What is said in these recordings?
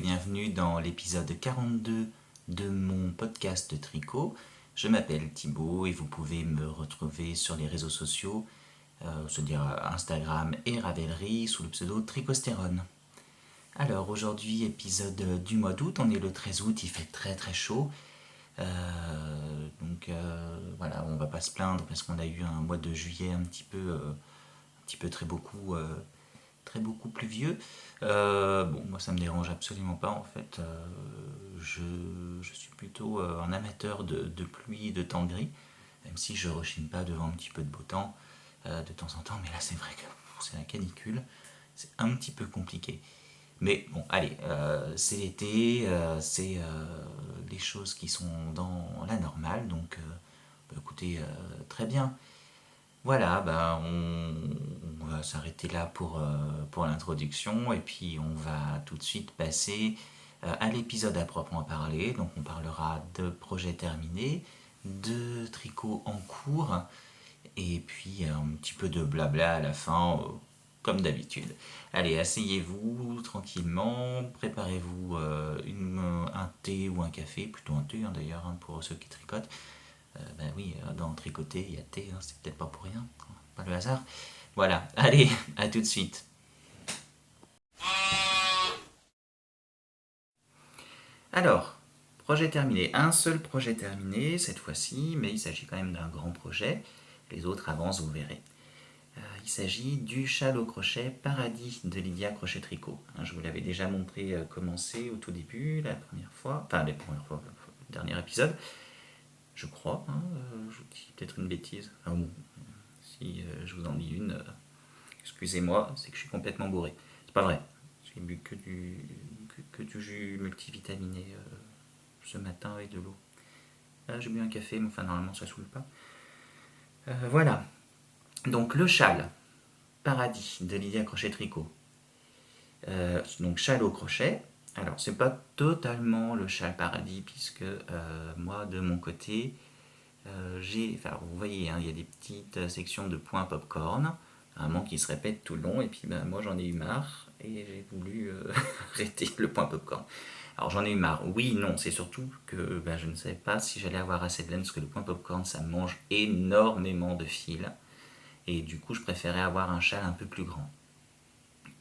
bienvenue dans l'épisode 42 de mon podcast de tricot. Je m'appelle Thibaut et vous pouvez me retrouver sur les réseaux sociaux, c'est-à-dire Instagram et Ravelry sous le pseudo Tricostérone. Alors aujourd'hui, épisode du mois d'août, on est le 13 août, il fait très très chaud. Voilà, on va pas se plaindre parce qu'on a eu un mois de juillet un petit peu très beaucoup pluvieux. Moi ça me dérange absolument pas en fait. Je suis plutôt un amateur de pluie, de temps gris, même si je rechigne pas devant un petit peu de beau temps de temps en temps. Mais là c'est vrai que c'est la canicule, c'est un petit peu compliqué. Mais bon, allez, c'est l'été, c'est les choses qui sont dans la normale, donc écoutez, très bien. Voilà, on va s'arrêter là pour l'introduction et puis on va tout de suite passer à l'épisode à proprement parler. Donc on parlera de projets terminés, de tricot en cours et puis un petit peu de blabla à la fin, comme d'habitude. Allez, asseyez-vous tranquillement, préparez-vous un thé ou un café, plutôt un thé d'ailleurs pour ceux qui tricotent. Ben oui, dans tricoter, il y a thé, c'est peut-être pas pour rien, pas le hasard. Voilà, allez, à tout de suite. Alors, projet terminé. Un seul projet terminé cette fois-ci, mais il s'agit quand même d'un grand projet. Les autres avancent, vous verrez. Il s'agit du châle au crochet Paradis de Lydia Crochet Tricot. Je vous l'avais déjà montré comment c'est au tout début, la première fois, enfin les premières fois, le dernier épisode, je crois. Je vous dis peut-être une bêtise. Enfin bon, si je vous en dis une, excusez-moi, c'est que je suis complètement bourré. C'est pas vrai. J'ai bu que du jus multivitaminé ce matin avec de l'eau. J'ai bu un café, mais enfin normalement ça saoule pas. Voilà. Donc le châle Paradis de Lydia Crochet Tricot. Donc châle au crochet. Alors c'est pas totalement le châle paradis puisque moi de mon côté enfin vous voyez il y a des petites sections de points popcorn, vraiment qui se répètent tout le long et puis moi j'en ai eu marre et j'ai voulu arrêter le point popcorn. Alors j'en ai eu marre, oui, non, c'est surtout que je ne savais pas si j'allais avoir assez de laine parce que le point popcorn ça mange énormément de fils et du coup je préférais avoir un châle un peu plus grand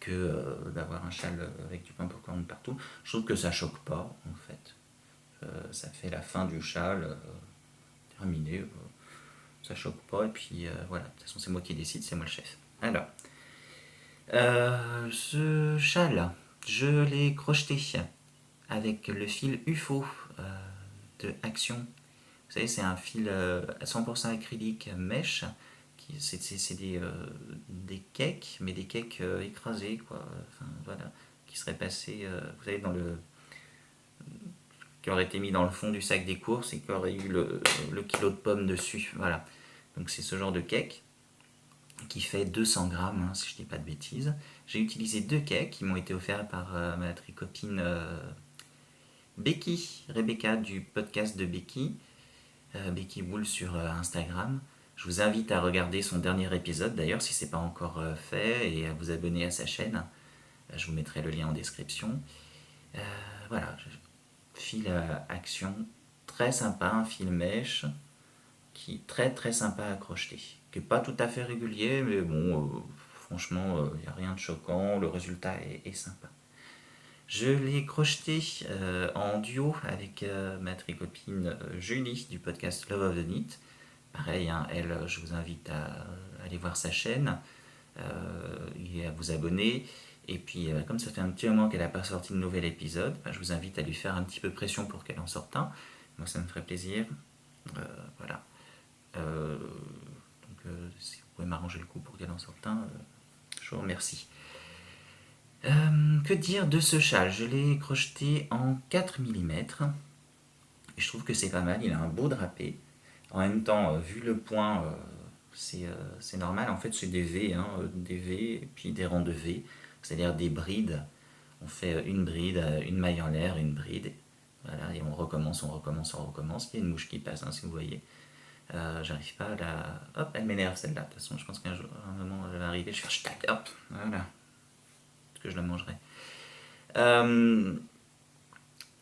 que d'avoir un châle avec du pain popcorn partout. Je trouve que ça choque pas en fait. Ça fait la fin du châle terminé. Ça choque pas et puis voilà. De toute façon c'est moi qui décide, c'est moi le chef. Alors, ce châle, je l'ai crocheté avec le fil UFO de Action. Vous savez, c'est un fil à 100% acrylique mèche. C'est des cakes, mais des cakes écrasés, quoi. Enfin, voilà, qui seraient passés, vous savez, qui auraient été mis dans le fond du sac des courses et qui auraient eu le kilo de pommes dessus. Voilà. Donc c'est ce genre de cake qui fait 200 grammes, si je ne dis pas de bêtises. J'ai utilisé deux cakes qui m'ont été offerts par ma tricopine Becky, Rebecca du podcast de Becky. Becky Wool sur Instagram. Je vous invite à regarder son dernier épisode d'ailleurs si ce n'est pas encore fait et à vous abonner à sa chaîne. Je vous mettrai le lien en description. Voilà, fil à action, très sympa, un fil mèche qui est très très sympa à crocheter. Qui n'est pas tout à fait régulier, mais bon, franchement, il n'y a rien de choquant, le résultat est sympa. Je l'ai crocheté en duo avec ma tricopine Julie du podcast Love of the Knit. Pareil, elle, je vous invite à aller voir sa chaîne et à vous abonner. Et puis, comme ça fait un petit moment qu'elle n'a pas sorti de nouvel épisode, je vous invite à lui faire un petit peu pression pour qu'elle en sorte un. Moi, ça me ferait plaisir. Voilà. Si vous pouvez m'arranger le coup pour qu'elle en sorte un, je vous remercie. Que dire de ce châle? Je l'ai crocheté en 4 mm. Et je trouve que c'est pas mal, il a un beau drapé. En même temps, vu le point, c'est normal. En fait, c'est des V, des V et puis des rangs de V, c'est-à-dire des brides. On fait une bride, une maille en l'air, une bride. Voilà, et on recommence, on recommence, on recommence. Il y a une mouche qui passe, si vous voyez. J'arrive pas à la... Hop, elle m'énerve celle-là. De toute façon, je pense qu'un moment, elle va arriver. Je vais faire hop, voilà. Parce que je la mangerai.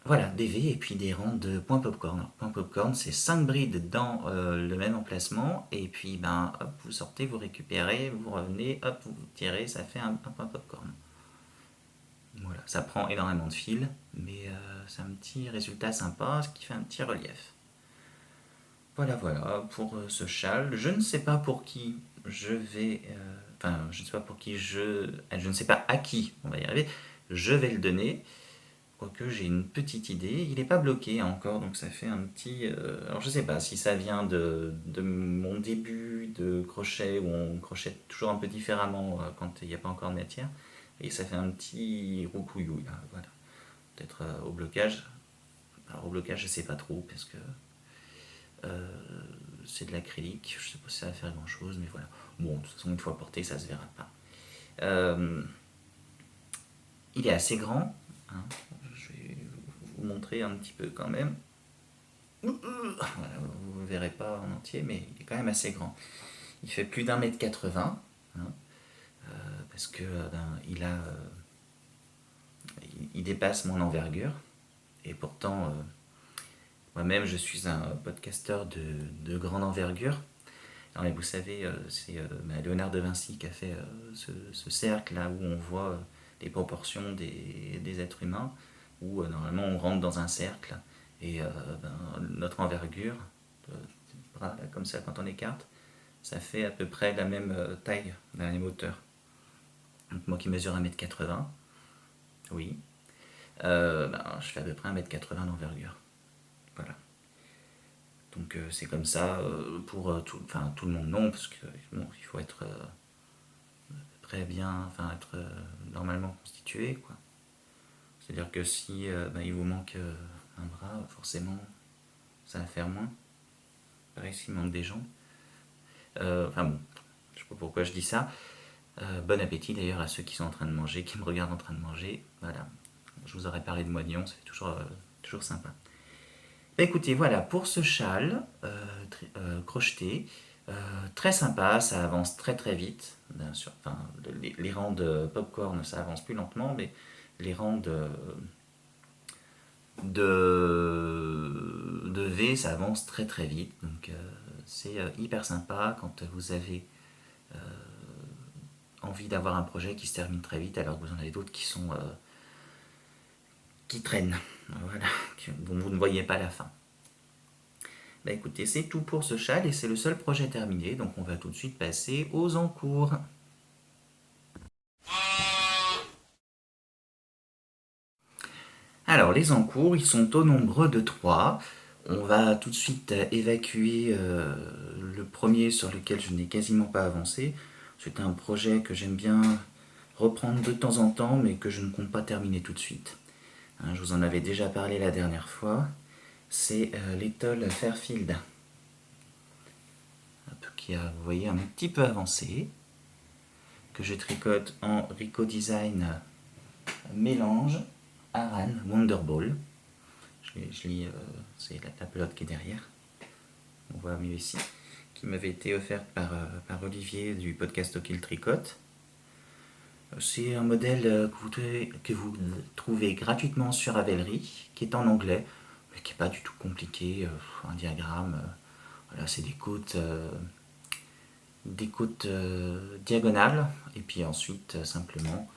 Voilà, des V et puis des rangs de points popcorn. Point popcorn, c'est 5 brides dans le même emplacement, et puis ben, hop, vous sortez, vous récupérez, vous revenez, hop, vous tirez, ça fait un point popcorn. Voilà, ça prend énormément de fil, mais c'est un petit résultat sympa, ce qui fait un petit relief. Voilà, voilà, pour ce châle. Je ne sais pas pour qui je vais... enfin, je ne sais pas pour qui je ne sais pas à qui, on va y arriver, je vais le donner. Quoique j'ai une petite idée, il n'est pas bloqué encore, donc ça fait un petit... alors je sais pas si ça vient de mon début de crochet, où on crochette toujours un peu différemment quand il n'y a pas encore de matière, et ça fait un petit roucouillou là, voilà. Peut-être au blocage. Alors au blocage je sais pas trop, parce que euh, c'est de l'acrylique, je sais pas si ça va faire grand chose, mais voilà. Bon, de toute façon une fois porté ça se verra pas. Euh, il est assez grand, hein. Je vais vous montrer un petit peu quand même. Voilà, vous ne le verrez pas en entier, mais il est quand même assez grand. Il fait plus d'1,80 m, hein, parce que il dépasse mon envergure. Et pourtant, moi-même, je suis un podcasteur de grande envergure. Alors, vous savez, c'est Léonard de Vinci qui a fait ce cercle là où on voit les proportions des êtres humains, où normalement on rentre dans un cercle et notre envergure, bras, là, comme ça quand on écarte, ça fait à peu près la même taille, la même hauteur. Donc moi qui mesure 1,80 m, oui, je fais à peu près 1,80 m d'envergure. Voilà. Donc c'est comme ça pour tout le monde, non, parce que bon, il faut être très bien, enfin être normalement constitué, quoi. C'est-à-dire que si il vous manque un bras, forcément, ça va faire moins. Pareil s'il manque des jambes. Enfin bon, je sais pas pourquoi je dis ça. Bon appétit d'ailleurs à ceux qui sont en train de manger, qui me regardent en train de manger. Voilà, je vous aurais parlé de moignon, ça fait toujours sympa. Bah, écoutez, voilà, pour ce châle crocheté, très sympa, ça avance très très vite. Bien sûr, enfin, les rangs de popcorn, ça avance plus lentement, mais les rangs de V, ça avance très très vite. Donc c'est hyper sympa quand vous avez envie d'avoir un projet qui se termine très vite, alors que vous en avez d'autres qui traînent, voilà, dont vous ne voyez pas la fin. Bah écoutez, c'est tout pour ce châle et c'est le seul projet terminé, donc on va tout de suite passer aux encours. Alors les encours, ils sont au nombre de 3. On va tout de suite évacuer le premier sur lequel je n'ai quasiment pas avancé. C'est un projet que j'aime bien reprendre de temps en temps, mais que je ne compte pas terminer tout de suite. Hein, je vous en avais déjà parlé la dernière fois. C'est l'étole Fairfield, qui a, vous voyez, un petit peu avancé, que je tricote en Rico Design mélange Aran Wonderball. Je lis, c'est la pelote qui est derrière. On voit mieux ici. Qui m'avait été offerte par Olivier du podcast O'Kill Tricote. C'est un modèle que vous trouvez gratuitement sur Ravelry, qui est en anglais, mais qui n'est pas du tout compliqué. Un diagramme, voilà, c'est des côtes diagonales, et puis ensuite simplement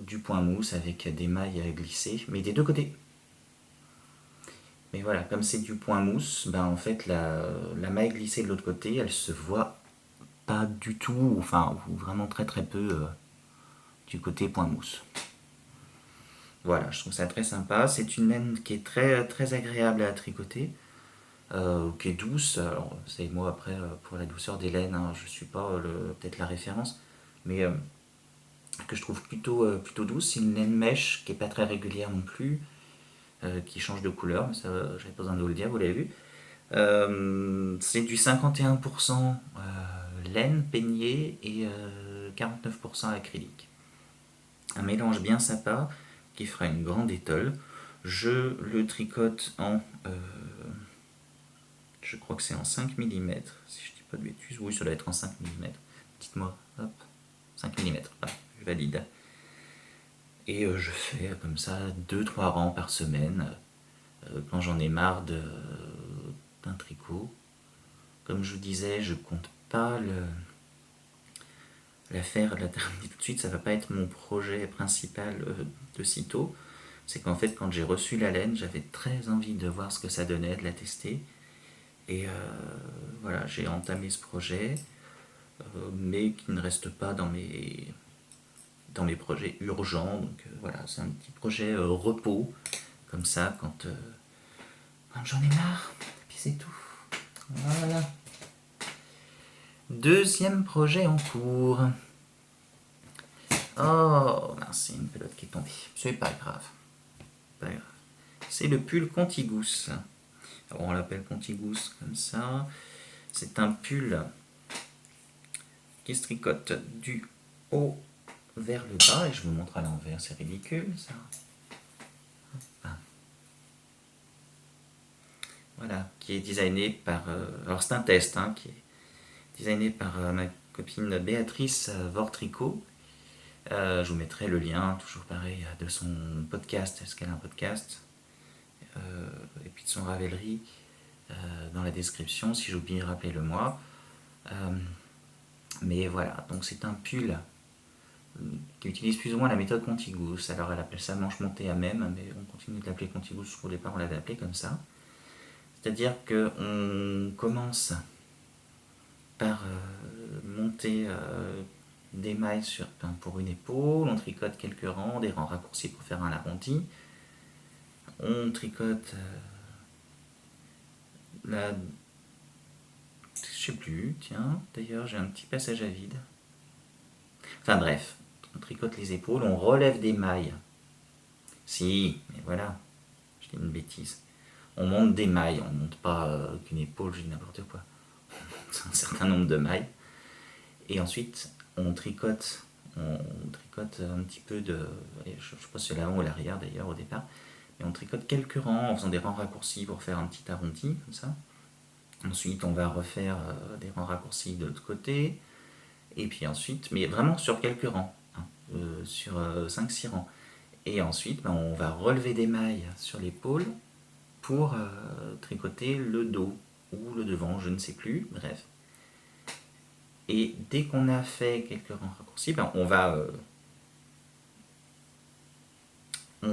du point mousse avec des mailles glissées, mais des deux côtés. Mais voilà, comme c'est du point mousse, ben en fait la maille glissée de l'autre côté, elle se voit pas du tout, enfin vraiment très très peu du côté point mousse. Voilà, je trouve ça très sympa. C'est une laine qui est très très agréable à tricoter, qui est douce. Alors, c'est moi après pour la douceur des laines, hein, je suis pas peut-être la référence, mais que je trouve plutôt douce. C'est une laine mèche qui est pas très régulière non plus, qui change de couleur, mais ça j'avais pas besoin de vous le dire, vous l'avez vu. C'est du 51% laine peignée et 49% acrylique. Un mélange bien sympa qui fera une grande étole. Je le tricote je crois que c'est en 5 mm, si je dis pas de bêtises. Oui, ça doit être en 5 mm. Dites-moi, hop, 5 mm, voilà, je valide. Et je fais comme ça 2-3 rangs par semaine quand j'en ai marre d'un tricot. Comme je vous disais, je compte pas la faire, la terminer tout de suite, ça va pas être mon projet principal de sitôt. C'est qu'en fait, quand j'ai reçu la laine, j'avais très envie de voir ce que ça donnait, de la tester. Et voilà, j'ai entamé ce projet, mais qui ne reste pas dans mes projets urgents. Donc voilà, c'est un petit projet repos, comme ça, quand j'en ai marre. Et puis c'est tout. Voilà. Deuxième projet en cours. Oh, mince, c'est une pelote qui est tombée. C'est pas grave. Pas grave. C'est le pull Contigous. Alors, on l'appelle Contigous comme ça. C'est un pull qui se tricote du haut vers le bas. Et je vous montre à l'envers, c'est ridicule ça. Ah. Voilà, qui est designé par... alors c'est un test, hein, qui est designé par ma copine Béatrice Vortricot. Je vous mettrai le lien, toujours pareil, de son podcast, est-ce qu'elle a un podcast, et puis de son Ravelry dans la description, si j'oublie, rappelez-le-moi. Mais voilà, donc c'est un pull qui utilise plus ou moins la méthode Contigous. Alors elle appelle ça manche montée à même, mais on continue de l'appeler Contigous, au départ on l'avait appelé comme ça. C'est-à-dire qu'on commence par monter des mailles pour une épaule, on tricote quelques rangs, des rangs raccourcis pour faire un arrondi. On tricote la... Je sais plus, tiens, d'ailleurs j'ai un petit passage à vide. Enfin bref, on tricote les épaules, on relève des mailles. Si, mais voilà, je dis une bêtise. On monte des mailles, on monte pas qu'une épaule, je dis n'importe quoi. On monte un certain nombre de mailles. Et ensuite, on tricote un petit peu de... Je ne sais pas si c'est l'avant ou l'arrière d'ailleurs au départ. Mais on tricote quelques rangs en faisant des rangs raccourcis pour faire un petit arrondi, comme ça. Ensuite, on va refaire des rangs raccourcis de l'autre côté. Et puis ensuite, mais vraiment sur quelques rangs, hein, sur 5-6 rangs. Et ensuite, on va relever des mailles sur l'épaule pour tricoter le dos ou le devant, je ne sais plus, bref. Et dès qu'on a fait quelques rangs raccourcis, on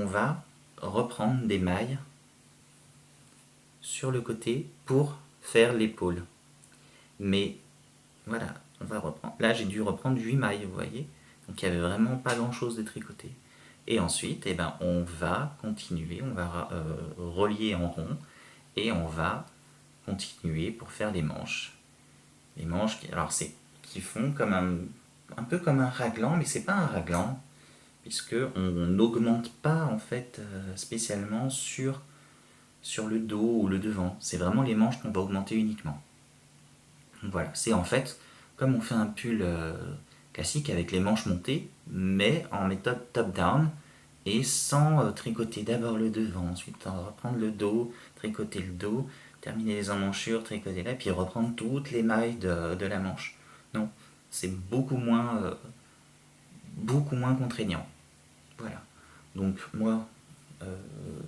va reprendre des mailles sur le côté pour faire l'épaule. Mais voilà, on va reprendre. Là, j'ai dû reprendre 8 mailles, vous voyez. Donc, il n'y avait vraiment pas grand-chose de tricoté. Et ensuite, on va continuer, on va relier en rond et on va continuer pour faire les manches. Les manches, qui font comme un peu comme un raglan, mais c'est pas un raglan, puisque on n'augmente pas en fait spécialement sur le dos ou le devant. C'est vraiment les manches qu'on va augmenter uniquement. Donc voilà, c'est en fait comme on fait un pull classique avec les manches montées, mais en méthode top-down et sans tricoter d'abord le devant, ensuite reprendre le dos, tricoter le dos, terminer les emmanchures, tricoter là, puis reprendre toutes les mailles de la manche. Non, c'est beaucoup moins contraignant. Voilà. Donc moi,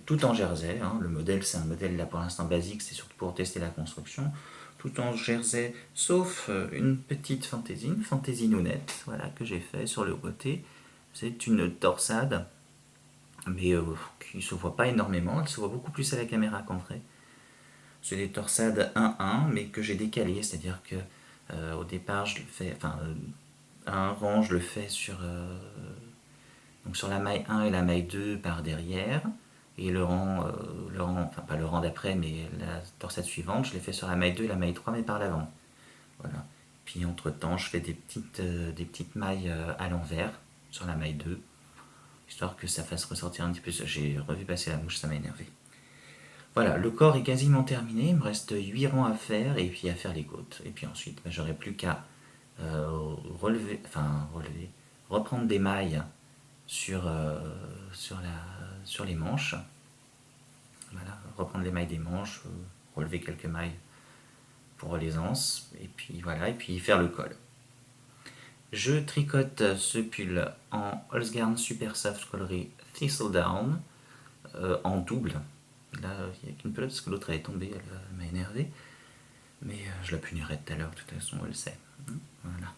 tout en jersey, hein, le modèle c'est un modèle là pour l'instant basique, c'est surtout pour tester la construction, tout en jersey, sauf une petite fantaisie, une fantaisie nounette, voilà, que j'ai fait sur le côté. C'est une torsade, mais qui ne se voit pas énormément, elle se voit beaucoup plus à la caméra qu'en vrai. C'est des torsades 1-1, mais que j'ai décalé, c'est-à-dire que au départ je le fais, un rang je le fais donc sur la maille 1 et la maille 2 par derrière, et enfin pas le rang d'après, mais la torsade suivante, je l'ai fait sur la maille 2 et la maille 3, mais par l'avant. Voilà. Puis entre temps, je fais des petites mailles à l'envers sur la maille 2, histoire que ça fasse ressortir un petit peu. J'ai revu passer la mouche, ça m'a énervé. Voilà, le corps est quasiment terminé, il me reste 8 rangs à faire et puis à faire les côtes. Et puis ensuite, j'aurai plus qu'à reprendre des mailles sur, sur les manches. Voilà, reprendre les mailles des manches, relever quelques mailles pour l'aisance, et puis voilà, et puis faire le col. Je tricote ce pull en Holzgarn Super Soft coloris Thistledown en double. Là, il n'y a qu'une pelote parce que l'autre elle est tombée, elle m'a énervé. Mais je la punirai tout à l'heure, de toute façon, elle le sait. Voilà.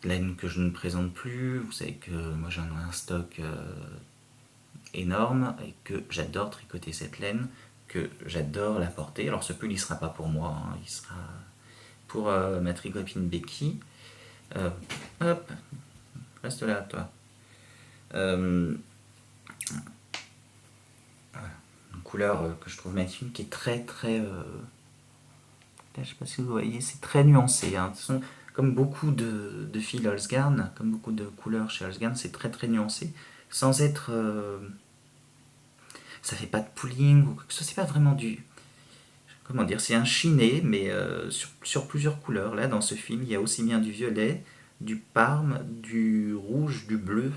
Laine que je ne présente plus. Vous savez que moi j'en ai un stock énorme et que j'adore tricoter cette laine, que j'adore la porter. Alors ce pull il sera pas pour moi, hein, il sera pour ma tricopine Becky. Euh, Hop, reste là toi. Euh, une couleur que je trouve magnifique, qui est très je sais pas si vous voyez, c'est très nuancé. Hein. Ce sont comme beaucoup de fils Holzgarn, comme beaucoup de couleurs chez Holzgarn, c'est très nuancé, sans être ça fait pas de pooling ou quoi que ce soit, c'est pas vraiment du, comment dire, c'est un chiné, mais sur plusieurs couleurs. Là, dans ce film, il y a aussi bien du violet, du parme, du rouge, du bleu,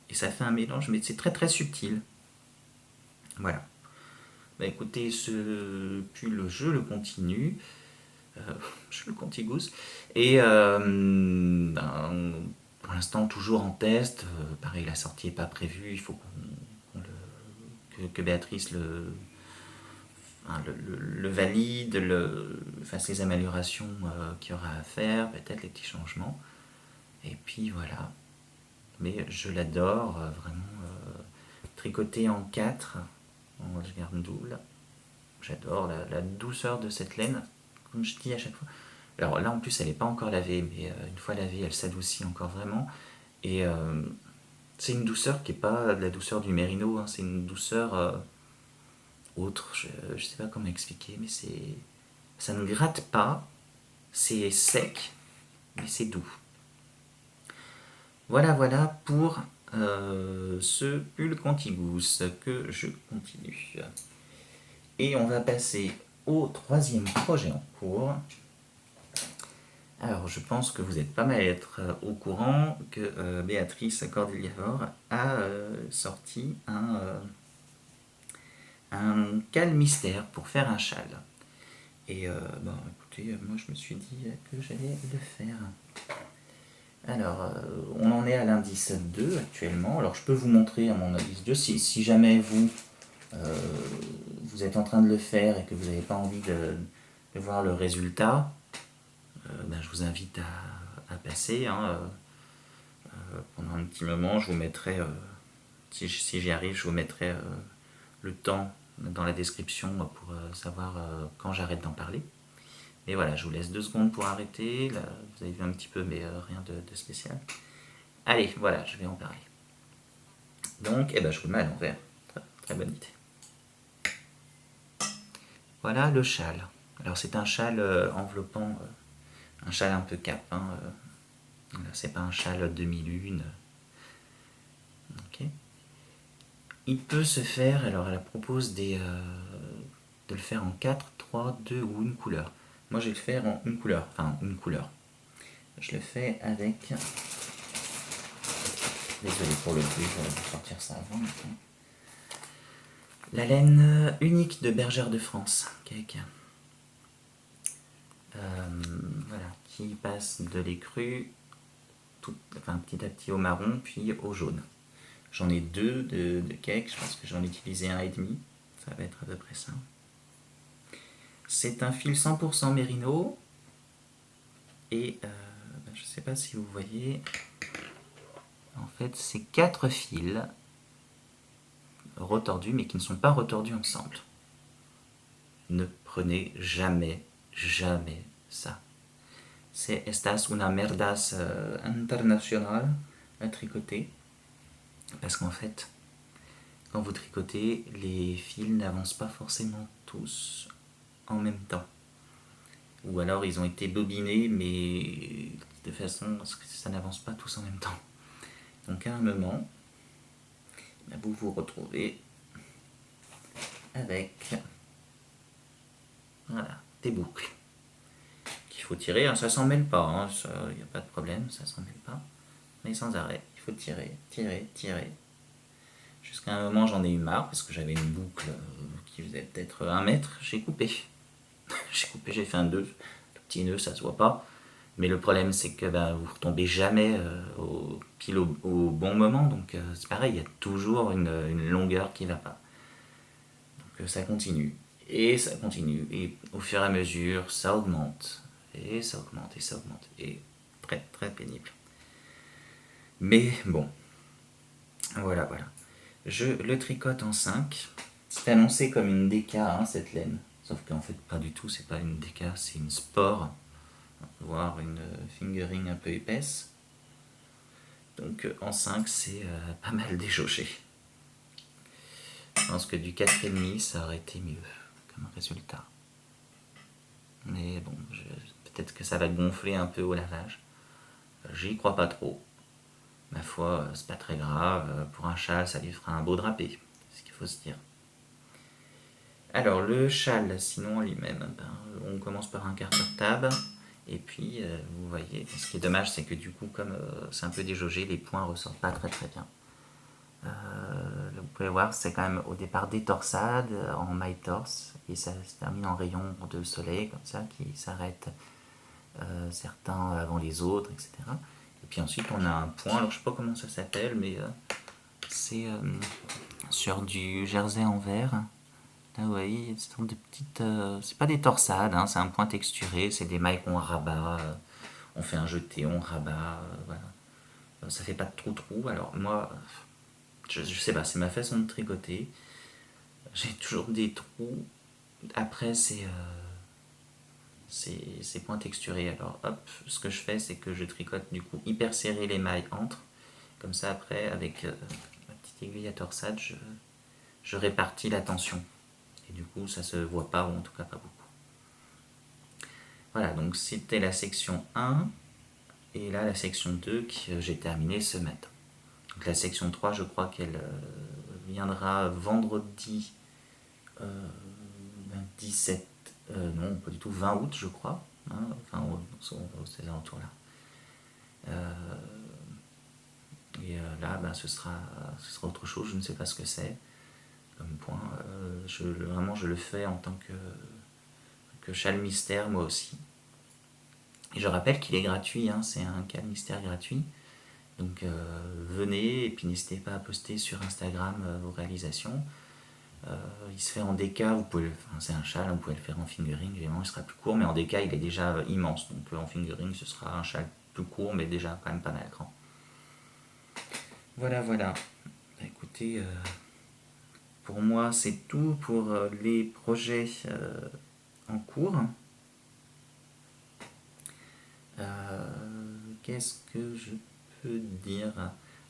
et ça fait un mélange, mais c'est très subtil. Voilà. Bah écoutez, ce pull, je le continue, je le contigousse, et ben, pour l'instant, toujours en test. Pareil, la sortie n'est pas prévue, il faut que Béatrice le valide, fasse les améliorations qu'il y aura à faire, peut-être les petits changements. Et puis voilà. Mais je l'adore, vraiment. Tricoté en 4, en garde double. J'adore la douceur de cette laine, comme je dis à chaque fois. Alors là, en plus, elle n'est pas encore lavée, mais une fois lavée, elle s'adoucit encore vraiment. Et c'est une douceur qui n'est pas de la douceur du mérino, hein, c'est une douceur autre. Je ne sais pas comment expliquer, mais ça ne gratte pas, c'est sec, mais c'est doux. Voilà pour ce pull Contigousse que je continue. Et on va passer au troisième projet en cours. Alors, je pense que vous êtes pas mal à être au courant que Béatrice Cordeliavor a sorti un cal mystère pour faire un châle. Et bon, écoutez, moi je me suis dit que j'allais le faire. Alors, on en est à l'indice 2 actuellement. Alors, je peux vous montrer à mon indice 2 si jamais vous êtes en train de le faire et que vous n'avez pas envie de voir le résultat. Ben, je vous invite à passer. Hein, pendant un petit moment, je vous mettrai, si j'y arrive, je vous mettrai le temps dans la description pour savoir quand j'arrête d'en parler. Et voilà, je vous laisse 2 secondes pour arrêter. Là, vous avez vu un petit peu, mais rien de spécial. Allez, voilà, je vais en parler. Donc, je vous le mets à l'envers. Très bonne idée. Voilà le châle. Alors, c'est un châle enveloppant, un châle un peu cap. Hein, c'est pas un châle demi-lune. Ok. Il peut se faire, alors elle propose de le faire en 4, 3, 2 ou une couleur. Moi, je vais le faire en une couleur. Enfin, une couleur. Je le fais avec. Désolé pour le bruit, je vais sortir ça avant. La laine unique de Bergère de France, cake. Voilà, qui passe de l'écru, petit à petit au marron, puis au jaune. J'en ai 2 de cake, je pense que j'en ai utilisé un et demi, ça va être à peu près ça. C'est un fil 100% mérino, et je ne sais pas si vous voyez, en fait c'est 4 fils retordus, mais qui ne sont pas retordus ensemble. Ne prenez jamais ça. C'est estas una merdas international à tricoter. Parce qu'en fait, quand vous tricotez, les fils n'avancent pas forcément tous en même temps. Ou alors ils ont été bobinés, mais de façon à ce que ça n'avance pas tous en même temps. Donc à un moment, vous vous retrouvez avec voilà, des boucles qu'il faut tirer. Ça s'en mêle pas, il n'y a pas de problème, ça s'en mêle pas. Mais sans arrêt, il faut tirer. Jusqu'à un moment, j'en ai eu marre parce que j'avais une boucle qui faisait peut-être 1 mètre. J'ai coupé. J'ai fait un 2. petit nœud, ça se voit pas. Mais le problème, c'est que vous retombez jamais pile au bon moment. Donc c'est pareil, il y a toujours une longueur qui va pas. Donc ça continue. Et ça continue. Et au fur et à mesure, ça augmente. Et ça augmente. Et ça augmente. Et très très pénible. Mais bon, voilà, voilà. Je le tricote en 5. C'est annoncé comme une DK, hein, cette laine. Sauf qu'en fait, pas du tout, c'est pas une DK, c'est une spore, voire une fingering un peu épaisse. Donc en 5, c'est pas mal déjauché. Je pense que du 4,5, ça aurait été mieux comme résultat. Mais bon, peut-être que ça va gonfler un peu au lavage. J'y crois pas trop. Ma foi, c'est pas très grave. Pour un châle, ça lui fera un beau drapé. C'est ce qu'il faut se dire. Alors, le châle, sinon en lui-même, on commence par un carter-tab. Et puis, vous voyez, ce qui est dommage, c'est que du coup, comme c'est un peu déjaugé, les points ressortent pas très très bien. Vous pouvez voir, c'est quand même au départ des torsades en maille torse. Et ça se termine en rayon de soleil, comme ça, qui s'arrêtent certains avant les autres, etc. Et puis ensuite, on a un point, alors je sais pas comment ça s'appelle, mais c'est sur du jersey en verre. Là, vous voyez, c'est de petites. C'est pas des torsades, hein, c'est un point texturé, c'est des mailles qu'on rabat. On fait un jeté, on rabat, voilà. Ça fait pas de trou-trou. Alors, moi, je sais pas, c'est ma façon de tricoter. J'ai toujours des trous. Après, c'est points texturés. Alors, hop, ce que je fais, c'est que je tricote du coup hyper serré les mailles entre. Comme ça, après, avec ma petite aiguille à torsade, je répartis la tension. Et du coup, ça se voit pas, ou en tout cas pas beaucoup. Voilà, donc c'était la section 1. Et là, la section 2 que j'ai terminé ce matin. Donc la section 3, je crois qu'elle viendra vendredi 17, non, pas du tout, 20 août, je crois. Hein, enfin, ces alentours-là. Et là, ce sera autre chose, je ne sais pas ce que c'est comme point. Vraiment, je le fais en tant que châle mystère, moi aussi. Et je rappelle qu'il est gratuit, hein, c'est un châle mystère gratuit. Donc venez, et puis n'hésitez pas à poster sur Instagram vos réalisations. Il se fait en DK, c'est un châle, vous pouvez le faire en fingering, évidemment il sera plus court, mais en DK il est déjà immense, donc en fingering ce sera un châle plus court, mais déjà quand même pas mal grand. Voilà, voilà. Écoutez, pour moi c'est tout pour les projets en cours. Qu'est-ce que je peux dire?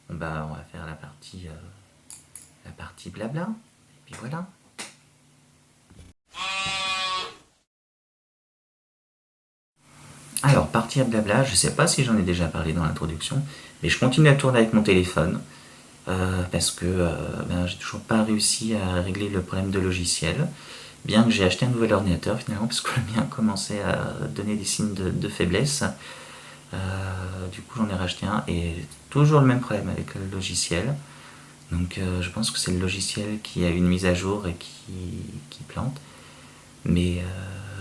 On va faire la partie blabla, et puis voilà. Alors, partie blabla, je sais pas si j'en ai déjà parlé dans l'introduction, mais je continue à tourner avec mon téléphone, parce que j'ai toujours pas réussi à régler le problème de logiciel, bien que j'ai acheté un nouvel ordinateur finalement, parce que le mien commençait à donner des signes de faiblesse. Du coup, j'en ai racheté un, et toujours le même problème avec le logiciel. Donc je pense que c'est le logiciel qui a une mise à jour et qui plante. Mais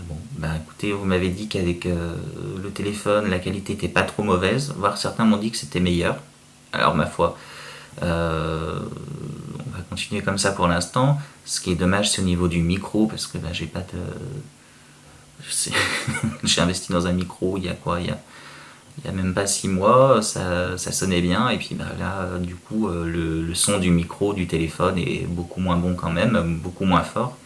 bon, écoutez, vous m'avez dit qu'avec le téléphone, la qualité était pas trop mauvaise, voire certains m'ont dit que c'était meilleur. Alors ma foi, on va continuer comme ça pour l'instant. Ce qui est dommage, c'est au niveau du micro, parce que j'ai pas de... J'ai investi dans un micro il y a quoi, il y a même pas 6 mois, ça sonnait bien, et puis là, du coup, le son du micro du téléphone est beaucoup moins bon quand même, beaucoup moins fort.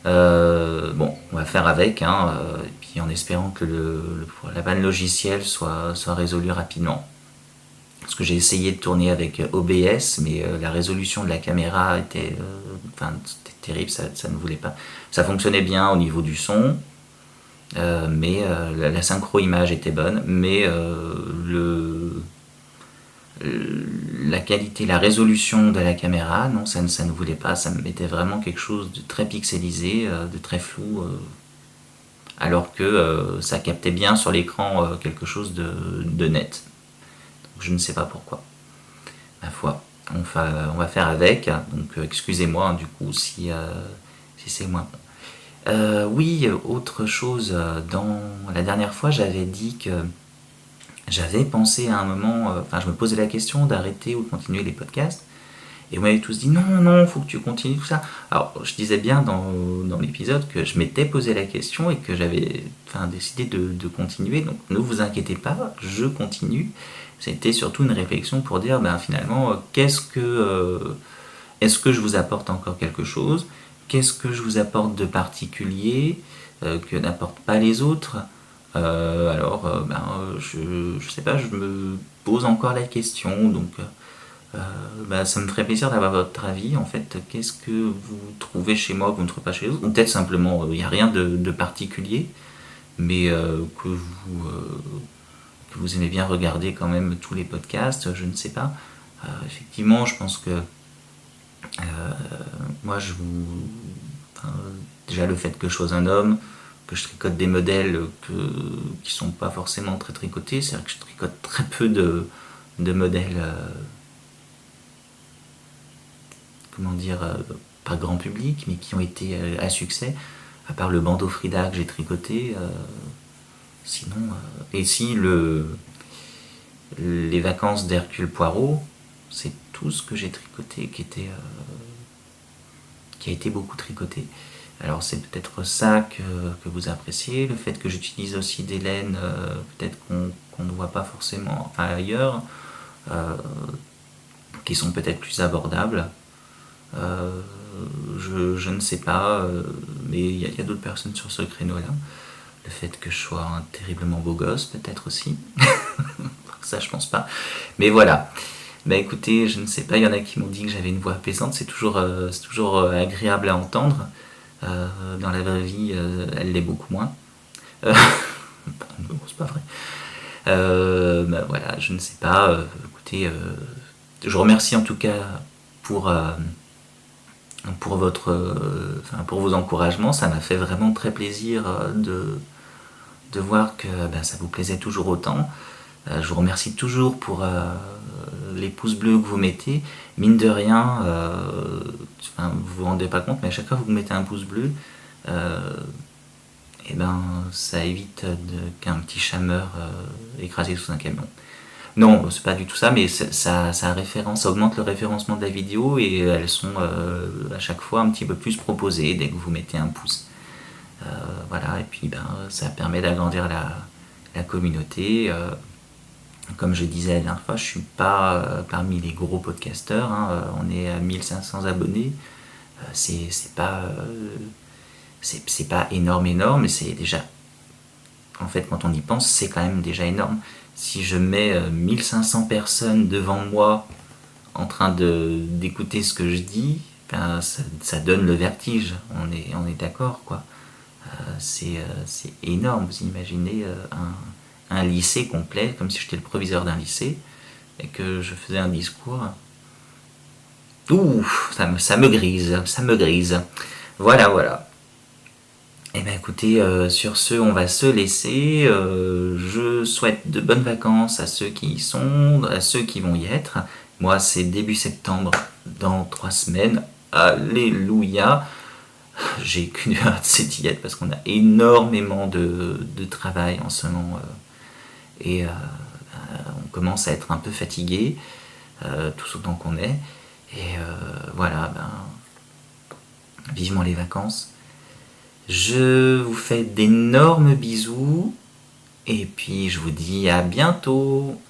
Bon, on va faire avec, hein, et puis en espérant que la panne logicielle soit résolue rapidement. Parce que j'ai essayé de tourner avec OBS, mais la résolution de la caméra était terrible, ça ne voulait pas. Ça fonctionnait bien au niveau du son, mais la synchro image était bonne, mais la qualité, la résolution de la caméra, non, ça ne voulait pas, ça me mettait vraiment quelque chose de très pixelisé, de très flou, alors que ça captait bien sur l'écran quelque chose de net. Donc, je ne sais pas pourquoi. Ma foi, on va faire avec, donc excusez-moi du coup si c'est moins bon. Oui, autre chose, dans la dernière fois, j'avais dit que j'avais pensé à un moment, enfin, je me posais la question d'arrêter ou de continuer les podcasts. Et vous m'avez tous dit non, non, faut que tu continues tout ça. Alors, je disais bien dans l'épisode que je m'étais posé la question et que j'avais décidé de continuer. Donc, ne vous inquiétez pas, je continue. C'était surtout une réflexion pour dire finalement, est-ce que je vous apporte encore quelque chose? Qu'est-ce que je vous apporte de particulier que n'apportent pas les autres? Je sais pas, je me pose encore la question. Donc, ça me ferait plaisir d'avoir votre avis. En fait, qu'est-ce que vous trouvez chez moi que vous ne trouvez pas chez les autres? Ou peut-être simplement, il n'y a rien de particulier, mais que vous aimez bien regarder quand même tous les podcasts, je ne sais pas. Effectivement, je pense que moi, déjà le fait que je sois un homme, que je tricote des modèles qui sont pas forcément très tricotés, c'est-à-dire que je tricote très peu de modèles, comment dire, pas grand public, mais qui ont été à succès, à part le bandeau Frida que j'ai tricoté. Sinon, et si les vacances d'Hercule Poirot, c'est tout ce que j'ai tricoté qui a été beaucoup tricoté. Alors c'est peut-être ça que vous appréciez, le fait que j'utilise aussi des laines peut-être qu'on ne voit pas forcément ailleurs, qui sont peut-être plus abordables. Je ne sais pas, mais il y a d'autres personnes sur ce créneau-là. Le fait que je sois un terriblement beau gosse, peut-être aussi. Ça, je pense pas. Mais voilà. Écoutez, je ne sais pas, il y en a qui m'ont dit que j'avais une voix apaisante, c'est toujours agréable à entendre. Dans la vraie vie, elle l'est beaucoup moins. Non, c'est pas vrai. Voilà, je ne sais pas. Écoutez, je vous remercie en tout cas pour, pour vos encouragements. Ça m'a fait vraiment très plaisir de voir que ça vous plaisait toujours autant. Je vous remercie toujours pour les pouces bleus que vous mettez. Mine de rien, vous vous rendez pas compte, mais à chaque fois que vous mettez un pouce bleu, ça évite qu'un petit chat meure écrasé sous un camion. Non, c'est pas du tout ça, mais ça augmente le référencement de la vidéo et elles sont à chaque fois un petit peu plus proposées dès que vous mettez un pouce. Voilà, et puis ça permet d'agrandir la communauté. Comme je disais la dernière fois, je suis pas parmi les gros podcasteurs, hein, on est à 1500 abonnés. C'est pas énorme, mais c'est déjà, en fait, quand on y pense, c'est quand même déjà énorme. Si je mets 1500 personnes devant moi en train d'écouter ce que je dis, ça donne le vertige, on est d'accord, quoi. C'est énorme. Vous imaginez un lycée complet, comme si j'étais le proviseur d'un lycée et que je faisais un discours. Ouh, ça me grise. Voilà. Et écoutez, sur ce, on va se laisser. Je souhaite de bonnes vacances à ceux qui y sont, à ceux qui vont y être. Moi, c'est début septembre, dans 3 semaines. Alléluia. J'ai qu'une hâte, c'est d'y être parce qu'on a énormément de travail en ce moment. Et on commence à être un peu fatigué, tous autant qu'on est. Et voilà, vivement les vacances. Je vous fais d'énormes bisous et puis je vous dis à bientôt.